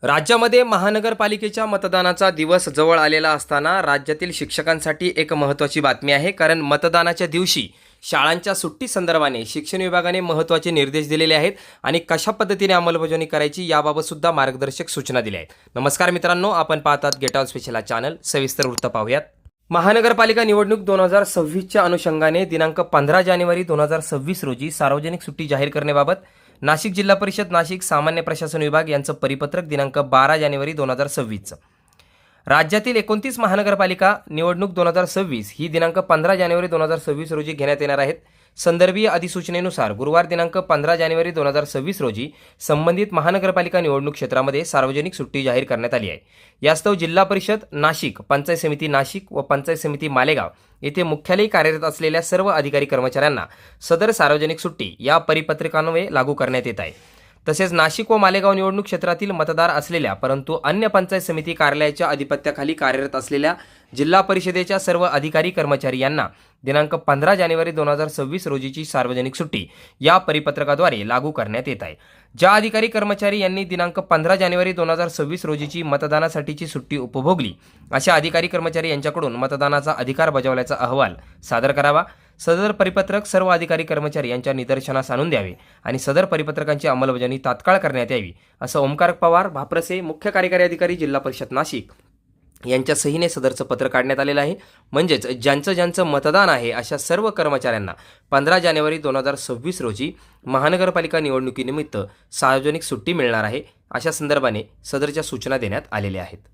राज्यामध्ये महानगरपालिकेच्या मतदानाचा दिवस जवळ आलेला असताना राज्यातील शिक्षकांसाठी एक महत्त्वाची बातमी आहे. कारण मतदानाच्या दिवशी शाळांच्या सुट्टी संदर्भाने शिक्षण विभागाने महत्त्वाचे निर्देश दिलेले आहेत आणि कशा पद्धतीने अंमलबजावणी करायची याबाबत सुद्धा मार्गदर्शक सूचना दिल्या आहेत. नमस्कार मित्रांनो, आपण पाहतात गेट ऑल स्पेशल चॅनल. सविस्तर वृत्त पाहूयात. महानगरपालिका निवडणूक 2026च्या अनुषंगाने दिनांक 15 जानेवारी 2026 रोजी सार्वजनिक सुट्टी जाहीर करण्याबाबत नाशिक जिल्हा परिषद नाशिक सामान्य प्रशासन विभाग यांचं परिपत्रक दिनांक 12 जानेवारी 2026. राज्यातील 29 महानगरपालिका निवडणूक 2026 ही दिनांक 15 जानेवारी 2026 रोजी घेण्यात येणार आहेत. संदर्भीय अधिसूचनेनुसार गुरुवार दिनांक 15 जानेवारी 2026 रोजी संबंधित महानगरपालिका निवडणूक क्षेत्रामध्ये सार्वजनिक सुट्टी जाहीर करण्यात आली आहे. यास्तव जिल्हा परिषद नाशिक, पंचायत समिती नाशिक व पंचायत समिती मालेगाव येथे मुख्यालयी कार्यरत असलेल्या सर्व अधिकारी कर्मचाऱ्यांना सदर सार्वजनिक सुट्टी या परिपत्रकान्वये लागू करण्यात येत आहे. तसेच नाशिक व मालेगाव निवडणूक क्षेत्रातील मतदार असलेल्या परंतु अन्य पंचायत समिती कार्यालयाच्या अधिपत्याखाली कार्यरत असलेल्या जिल्हा परिषदेच्या सर्व अधिकारी कर्मचारी यांना दिनांक 15 जानेवारी 2026 रोजीची सार्वजनिक सुट्टी या परिपत्रकाद्वारे लागू करण्यात येत आहे. ज्या अधिकारी कर्मचारी यांनी दिनांक 15 जानेवारी 2026 रोजीची मतदानासाठीची सुट्टी उपभोगली अशा अधिकारी कर्मचारी यांच्याकडून मतदानाचा अधिकार बजावल्याचा अहवाल सादर करावा. सदर परिपत्रक सर्व अधिकारी कर्मचारी यांच्या निदर्शनास आणून द्यावे आणि सदर परिपत्रकांची अंमलबजावणी तात्काळ करण्यात यावी, असं ओमकार पवार भाप्रसे, मुख्य कार्यकारी अधिकारी जिल्हा परिषद नाशिक यांच्या सहीने सदरचं पत्र काढण्यात आलेलं आहे. म्हणजेच ज्यांचं मतदान आहे अशा सर्व कर्मचाऱ्यांना 15 जानेवारी 2026 रोजी महानगरपालिका निवडणुकीनिमित्त सार्वजनिक सुट्टी मिळणार आहे. अशा संदर्भाने सदरच्या सूचना देण्यात आलेल्या आहेत.